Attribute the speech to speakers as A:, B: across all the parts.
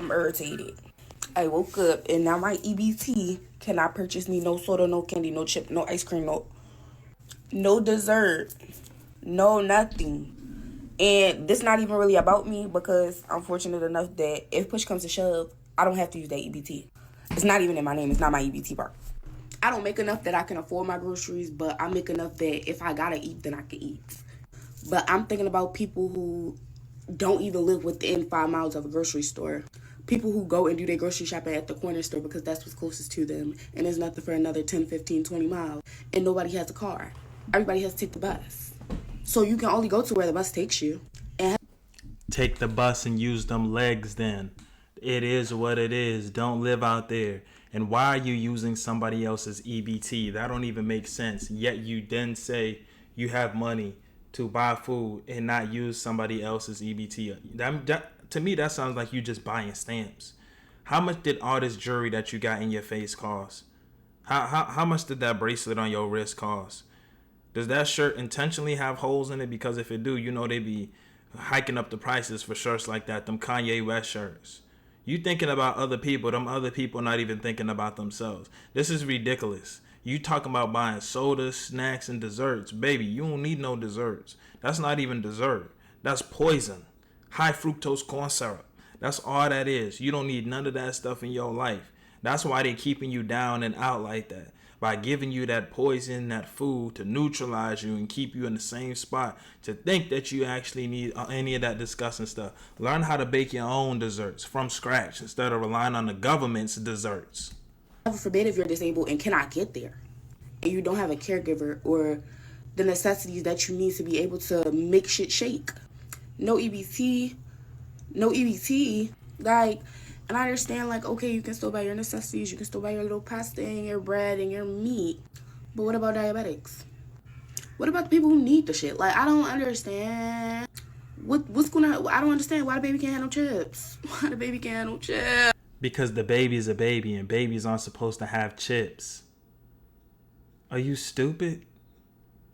A: I'm irritated. I woke up and now my EBT cannot purchase me no soda, no candy, no chip, no ice cream, no dessert, no nothing. And this not even really about me because I'm fortunate enough that if push comes to shove, I don't have to use that EBT. It's not even in my name. It's not my EBT part. I don't make enough that I can afford my groceries, but I make enough that if I gotta eat, then I can eat. But I'm thinking about people who don't even live within 5 miles of a grocery store. People who go and do their grocery shopping at the corner store because that's what's closest to them. And there's nothing for another 10, 15, 20 miles. And nobody has a car. Everybody has to take the bus. So you can only go to where the bus takes you. And
B: take the bus and use them legs then. It is what it is. Don't live out there. And why are you using somebody else's EBT? That don't even make sense. Yet you then say you have money to buy food and not use somebody else's EBT. To me, that sounds like you just buying stamps. How much did all this jewelry that you got in your face cost? How much did that bracelet on your wrist cost? Does that shirt intentionally have holes in it? Because if it do, you know they be hiking up the prices for shirts like that, them Kanye West shirts. You thinking about other people, them other people not even thinking about themselves. This is ridiculous. You talking about buying sodas, snacks, and desserts. Baby, you don't need no desserts. That's not even dessert. That's poison. High fructose corn syrup. That's all that is. You don't need none of that stuff in your life. That's why they keeping you down and out like that. By giving you that poison, that food to neutralize you and keep you in the same spot, to think that you actually need any of that disgusting stuff. Learn how to bake your own desserts from scratch instead of relying on the government's desserts.
A: heaven forbid if you're disabled and cannot get there and you don't have a caregiver or the necessities that you need to be able to make shit shake. No EBT, like, and I understand, like, okay, you can still buy your necessities, you can still buy your little pasta and your bread and your meat, but what about diabetics? What about the people who need the shit? Like, I don't understand. I don't understand why the baby can't have no chips. Why the baby can't have no chips?
B: Because the baby's a baby and babies aren't supposed to have chips. Are you stupid?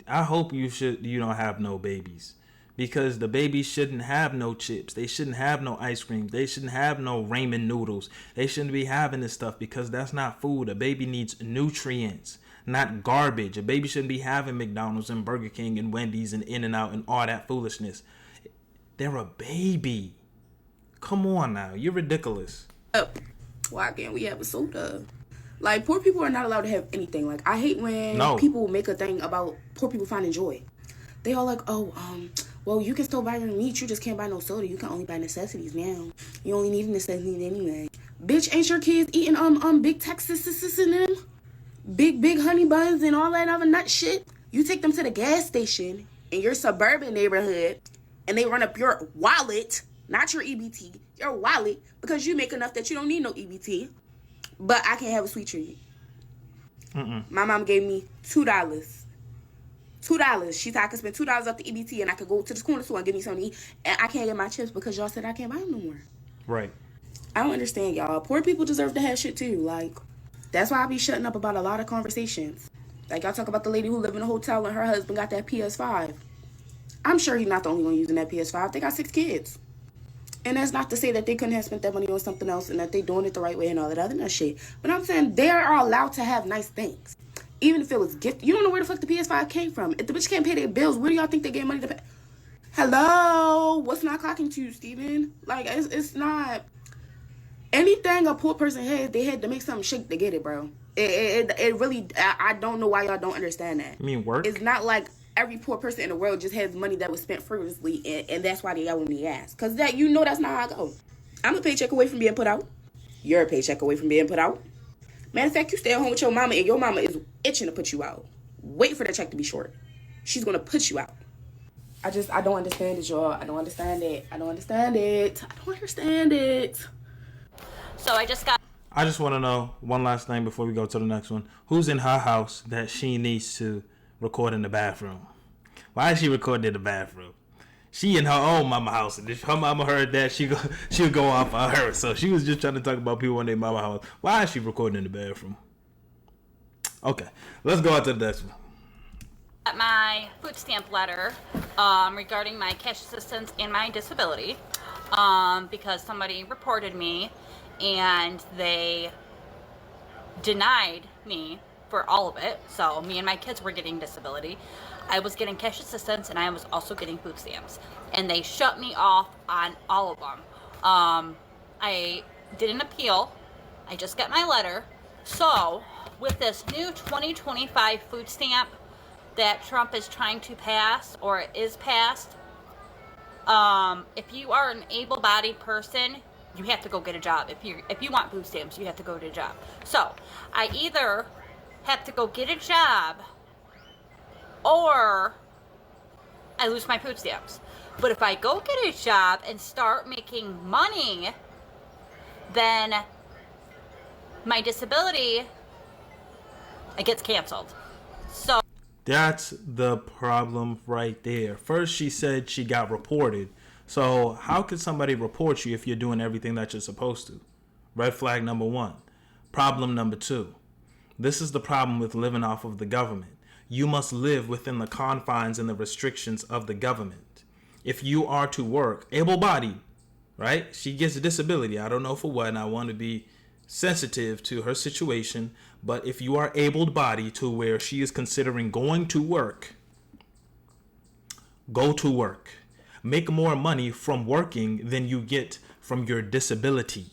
B: I hope you don't have no babies. Because the babies shouldn't have no chips. They shouldn't have no ice cream. They shouldn't have no ramen noodles. They shouldn't be having this stuff because that's not food. A baby needs nutrients, not garbage. A baby shouldn't be having McDonald's and Burger King and Wendy's and In-N-Out and all that foolishness. They're a baby. Come on now. You're ridiculous.
A: Why can't we have a soda? Like, poor people are not allowed to have anything. Like, I hate when people make a thing about poor people finding joy. They all like, well, you can still buy your meat. You just can't buy no soda. You can only buy necessities now. You only need necessities anyway. Bitch, ain't your kids eating big Texas and them? Big honey buns and all that other nut shit? You take them to the gas station in your suburban neighborhood and they run up your wallet, not your EBT, your wallet, because you make enough that you don't need no EBT. But I can't have a sweet treat. My mom gave me $2. She said I could spend $2 off the EBT and I could go to the corner store and get me something to eat. And I can't get my chips because y'all said I can't buy them no more.
B: Right.
A: I don't understand, y'all. Poor people deserve to have shit too. Like, that's why I be shutting up about a lot of conversations. Like, y'all talk about the lady who lived in a hotel and her husband got that PS5. I'm sure he's not the only one using that PS5. They got 6 kids. And that's not to say that they couldn't have spent that money on something else and that they doing it the right way and all that other shit. But I'm saying they are allowed to have nice things. Even if it was gift, you don't know where the fuck the PS5 came from. If the bitch can't pay their bills, where do y'all think they get money to pay? Hello? What's not clocking to you, Steven? Like, it's not... Anything a poor person has, they had to make something shake to get it, bro. It really... I don't know why y'all don't understand that.
B: You mean work?
A: It's not like every poor person in the world just has money that was spent frivolously, and that's why they got on the ass. Because that's not how I go. I'm a paycheck away from being put out. You're a paycheck away from being put out. Matter of fact, you stay at home with your mama and your mama is itching to put you out. Wait for that check to be short. She's going to put you out. I don't understand it, y'all. I don't understand it.
C: So I
B: just want to know one last thing before we go to the next one. Who's in her house that she needs to record in the bathroom? Why is she recording in the bathroom? She in her own mama house, and if her mama heard that, she'll go off on her. So she was just trying to talk about people in their mama house. Why is she recording in the bathroom? Okay, let's go on to the next one.
C: got my food stamp letter regarding my cash assistance and my disability. because somebody reported me and they denied me for all of it. So me and my kids were getting disability. I was getting cash assistance and I was also getting food stamps. And they shut me off on all of them. I did an appeal. I just got my letter. So with this new 2025 food stamp that Trump is trying to pass, or is passed, if you are an able-bodied person, you have to go get a job. If you want food stamps, you have to go get a job. So I either have to go get a job or I lose my food stamps. But if I go get a job and start making money, then my disability, it gets canceled. So
B: that's the problem right there. First, she said she got reported. So how could somebody report you if you're doing everything that you're supposed to? Red flag number one. Problem number two. This is the problem with living off of the government. You must live within the confines and the restrictions of the government. If you are to work, able-bodied, right? She gets a disability. I don't know for what, and I want to be sensitive to her situation. But if you are able-bodied to where she is considering going to work, go to work. Make more money from working than you get from your disability.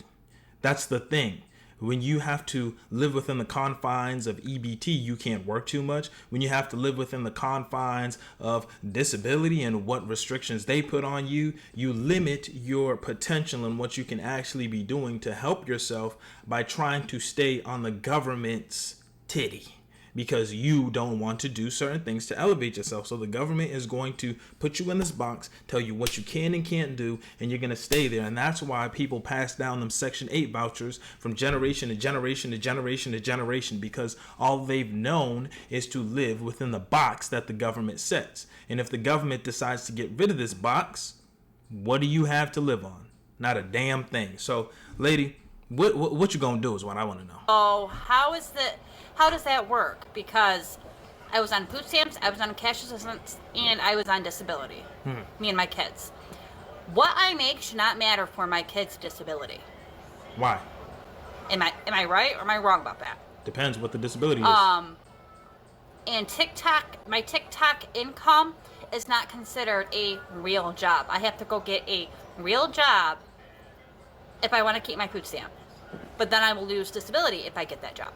B: That's the thing. When you have to live within the confines of EBT, you can't work too much. When you have to live within the confines of disability and what restrictions they put on you, you limit your potential and what you can actually be doing to help yourself by trying to stay on the government's titty. Because you don't want to do certain things to elevate yourself. So the government is going to put you in this box, tell you what you can and can't do, and you're going to stay there. And that's why people pass down them Section 8 vouchers from generation to generation to generation to generation, because all they've known is to live within the box that the government sets. And if the government decides to get rid of this box, what do you have to live on? Not a damn thing. So, lady, what you going to do is what I want to know.
C: Oh, how does that work? Because I was on food stamps, I was on cash assistance, and I was on disability. Me and my kids. What I make should not matter for my kids' disability.
B: Why?
C: Am I right or am I wrong about that?
B: Depends what the disability is.
C: And my TikTok income is not considered a real job. I have to go get a real job if I want to keep my food stamp. But then I will lose disability if I get that job.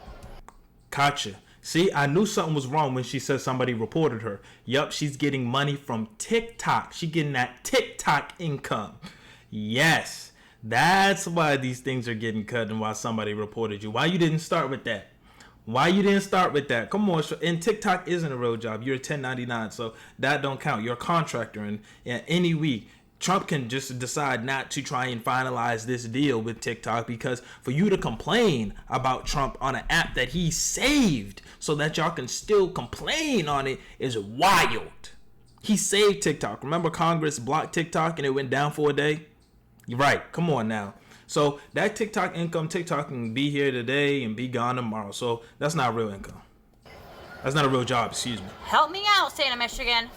B: Gotcha. See, I knew something was wrong when she said somebody reported her. Yup, she's getting money from TikTok. She's getting that TikTok income. Yes, that's why these things are getting cut and why somebody reported you. Why you didn't start with that? Why you didn't start with that? Come on. And TikTok isn't a real job. You're a 1099, so that don't count. You're a contractor, and any week, Trump can just decide not to try and finalize this deal with TikTok, because for you to complain about Trump on an app that he saved so that y'all can still complain on it is wild. He saved TikTok. Remember Congress blocked TikTok and it went down for a day? You're right. Come on now. So that TikTok income, TikTok can be here today and be gone tomorrow. So that's not real income. That's not a real job, excuse me.
C: Help me out, state of Michigan.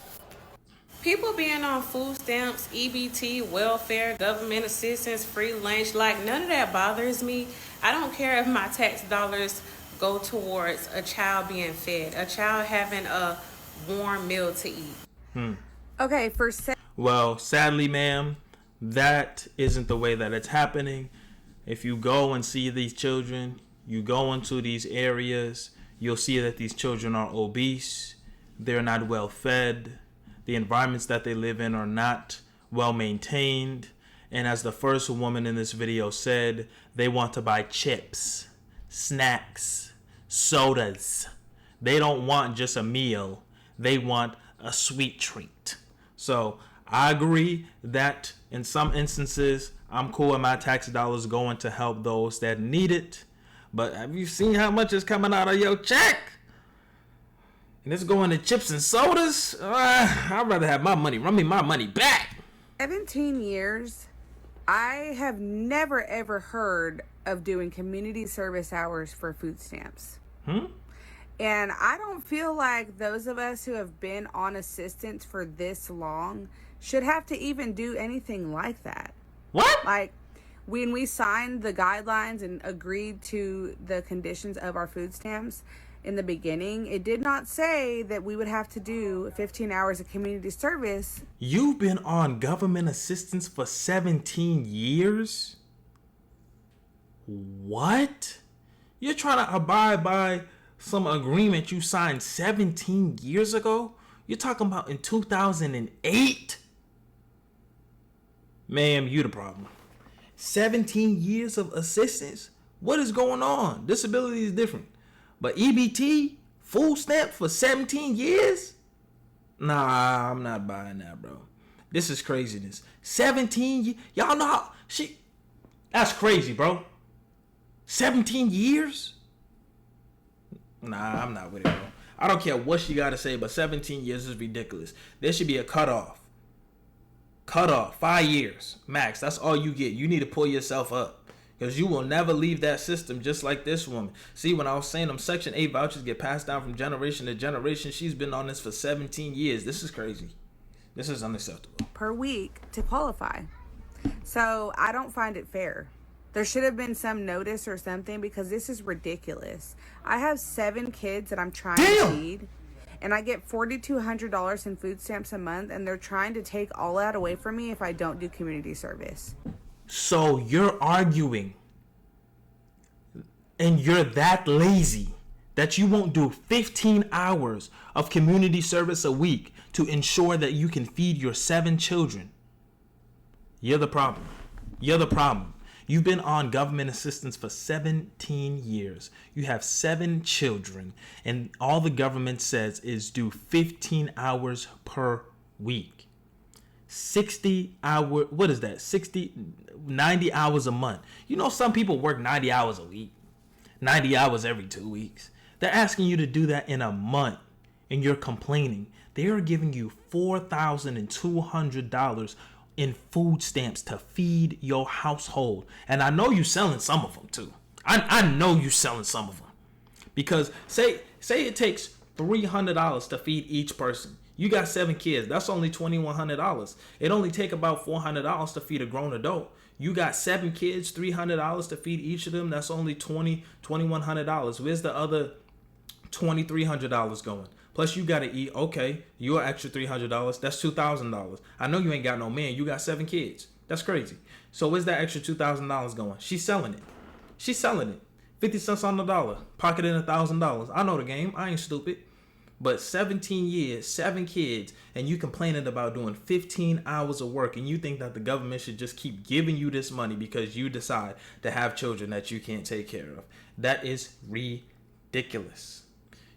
A: People being on food stamps, EBT, welfare, government assistance, free lunch, like none of that bothers me. I don't care if my tax dollars go towards a child being fed, a child having a warm meal to eat.
D: Okay,
B: well, sadly, ma'am, that isn't the way that it's happening. If you go and see these children, you go into these areas, you'll see that these children are obese, they're not well fed. The environments that they live in are not well maintained. And as the first woman in this video said, they want to buy chips, snacks, sodas. They don't want just a meal. They want a sweet treat. So I agree that in some instances, I'm cool with my tax dollars going to help those that need it. But have you seen how much is coming out of your check? And it's going to chips and sodas? I'd rather have my money. Run me my money back.
D: 17 years, I have never ever heard of doing community service hours for food stamps. And I don't feel like those of us who have been on assistance for this long should have to even do anything like that.
B: What?
D: Like, when we signed the guidelines and agreed to the conditions of our food stamps in the beginning, it did not say that we would have to do 15 hours of community service.
B: You've been on government assistance for 17 years? What? You're trying to abide by some agreement you signed 17 years ago? You're talking about in 2008? Ma'am, you the problem. 17 years of assistance? What is going on? Disability is different. But EBT, food stamp for 17 years? Nah, I'm not buying that, bro. This is craziness. 17 years? Y'all know how that's crazy, bro. 17 years? Nah, I'm not with it, bro. I don't care what she got to say, but 17 years is ridiculous. There should be a cutoff. 5 years max. That's all you get. You need to pull yourself up, because you will never leave that system, just like this woman. See, when I was saying them Section 8 vouchers get passed down from generation to generation, she's been on this for 17 years. This is crazy. This is unacceptable.
D: Per week to qualify. So I don't find it fair. There should have been some notice or something, because this is ridiculous. I have 7 kids that I'm trying to feed, and I get $4,200 in food stamps a month, and they're trying to take all that away from me if I don't do community service.
B: So you're arguing, and you're that lazy that you won't do 15 hours of community service a week to ensure that you can feed your 7 children. You're the problem. You're the problem. You've been on government assistance for 17 years. You have 7 children, and all the government says is do 15 hours per week. 60 hour, what is that? 90 hours a month. You know, some people work 90 hours a week, 90 hours every 2 weeks. They're asking you to do that in a month, and you're complaining. They are giving you $4,200 in food stamps to feed your household. And I know you selling some of them too. I know you selling some of them, because say it takes $300 to feed each person. You got 7 kids. That's only $2,100. It only take about $400 to feed a grown adult. You got 7 kids, $300 to feed each of them. That's only $2,100. Where's the other $2,300 going? Plus you gotta eat. Okay, you're extra $300. That's $2,000. I know you ain't got no man. You got 7 kids. That's crazy. So where's that extra $2,000 going? She's selling it. 50 cents on the dollar. Pocketing $1,000. I know the game. I ain't stupid. But 17 years, 7 kids, and you complaining about doing 15 hours of work, and you think that the government should just keep giving you this money because you decide to have children that you can't take care of. That is ridiculous.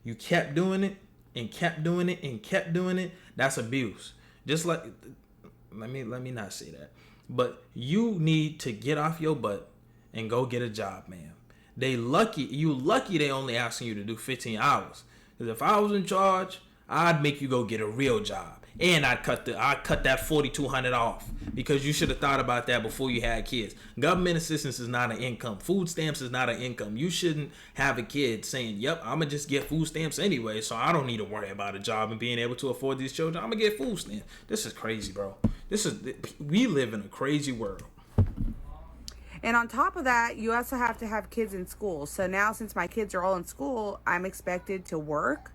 B: You kept doing it and kept doing it and kept doing it. That's abuse. Just like, let me not say that, but you need to get off your butt and go get a job, man. You lucky they only asking you to do 15 hours. Because if I was in charge, I'd make you go get a real job, and I'd cut that $4,200 off, because you should have thought about that before you had kids. Government assistance is not an income. Food stamps is not an income. You shouldn't have a kid saying, "Yep, I'm gonna just get food stamps anyway, so I don't need to worry about a job and being able to afford these children. I'm gonna get food stamps." This is crazy, bro. We live in a crazy world.
D: And on top of that, you also have to have kids in school. So now, since my kids are all in school, I'm expected to work.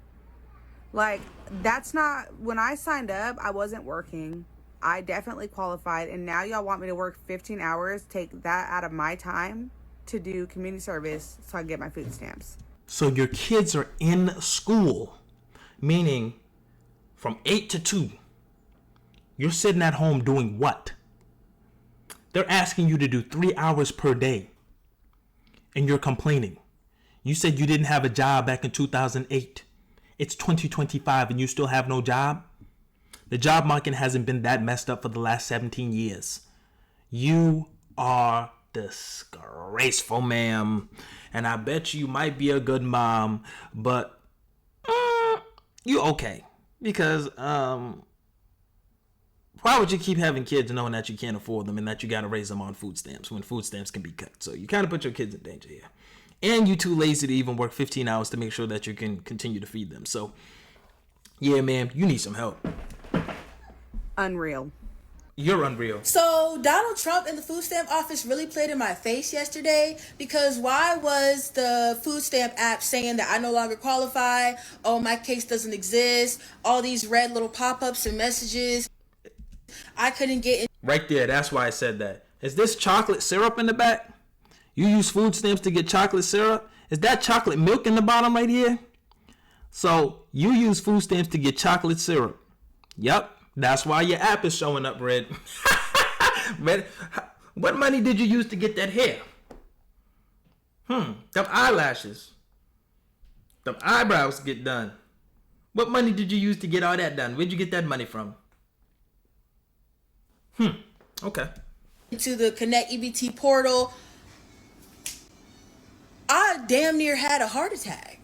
D: Like, that's not, when I signed up, I wasn't working. I definitely qualified. And now y'all want me to work 15 hours, take that out of my time to do community service so I can get my food stamps.
B: So your kids are in school, meaning from 8 to 2. You're sitting at home doing what? They're asking you to do 3 hours per day, and you're complaining. You said you didn't have a job back in 2008. It's 2025 and you still have no job? The job market hasn't been that messed up for the last 17 years. You are disgraceful, ma'am. And I bet you might be a good mom, but you okay. Because why would you keep having kids knowing that you can't afford them and that you got to raise them on food stamps when food stamps can be cut? So you kind of put your kids in danger here. And you're too lazy to even work 15 hours to make sure that you can continue to feed them. So, yeah, man, you need some help.
D: Unreal.
B: You're unreal.
E: So Donald Trump and the food stamp office really played in my face yesterday, because why was the food stamp app saying that I no longer qualify? Oh, my case doesn't exist. All these red little pop-ups and messages. I couldn't get in.
B: Right there. That's why I said that. Is this chocolate syrup in the back? You use food stamps to get chocolate syrup? Is that chocolate milk in the bottom right here? So you use food stamps to get chocolate syrup. Yep. That's why your app is showing up red. Man, what money did you use to get that hair? Them eyelashes. Them eyebrows get done. What money did you use to get all that done? Where'd you get that money from? Okay.
E: To the Connect EBT portal, I damn near had a heart attack.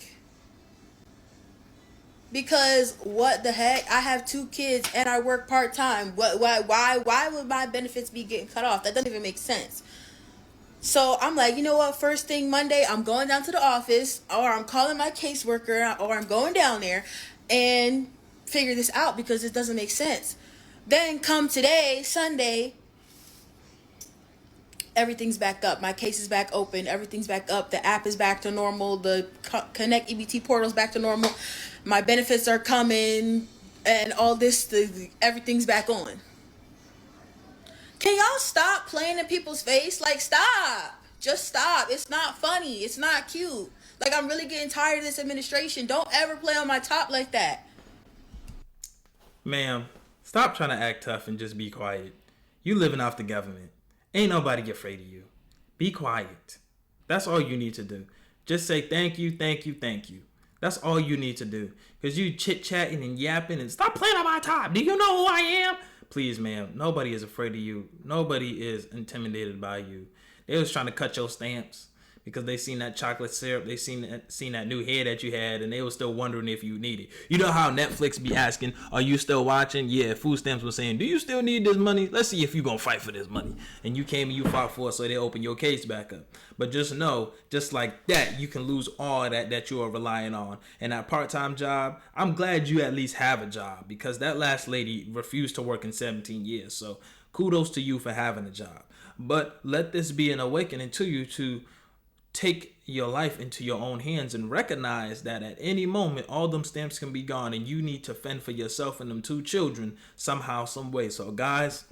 E: Because what the heck? I have 2 kids and I work part-time. Why would my benefits be getting cut off? That doesn't even make sense. So I'm like, you know what? First thing Monday, I'm going down to the office, or I'm calling my caseworker, or I'm going down there and figure this out, because it doesn't make sense. Then come today, Sunday, everything's back up. My case is back open. Everything's back up. The app is back to normal. The Connect EBT portal is back to normal. My benefits are coming, and all this, everything's back on. Can y'all stop playing in people's face? Like, stop. Just stop. It's not funny. It's not cute. Like, I'm really getting tired of this administration. Don't ever play on my top like that.
B: Ma'am, stop trying to act tough and just be quiet. You living off the government. Ain't nobody afraid of you. Be quiet. That's all you need to do. Just say thank you, thank you, thank you. That's all you need to do. Because you chit-chatting and yapping and stop playing on my top. Do you know who I am? Please, ma'am. Nobody is afraid of you. Nobody is intimidated by you. They was trying to cut your stamps because they seen that chocolate syrup. They seen that new hair that you had, and they was still wondering if you need it. You know how Netflix be asking, are you still watching? Yeah, food stamps was saying, do you still need this money? Let's see if you gonna fight for this money. And you came and you fought for it, so they open your case back up. But just know, just like that, you can lose all that you are relying on. And that part-time job, I'm glad you at least have a job, because that last lady refused to work in 17 years. So kudos to you for having a job. But let this be an awakening to you to take your life into your own hands and recognize that at any moment, all them stamps can be gone, and you need to fend for yourself and them 2 children somehow, some way. So guys,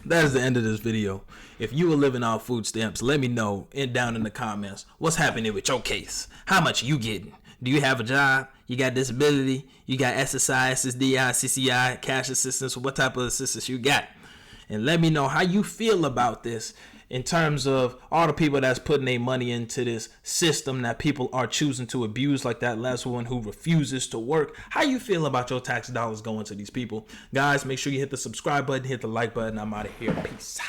B: that is the end of this video. If you were living off food stamps, let me know down in the comments. What's happening with your case? How much you getting? Do you have a job? You got disability? You got SSI, SSDI, CCI, cash assistance? What type of assistance you got? And let me know how you feel about this in terms of all the people that's putting their money into this system that people are choosing to abuse, like that last one who refuses to work. How you feel about your tax dollars going to these people? Guys, make sure you hit the subscribe button, hit the like button. I'm out of here. Peace.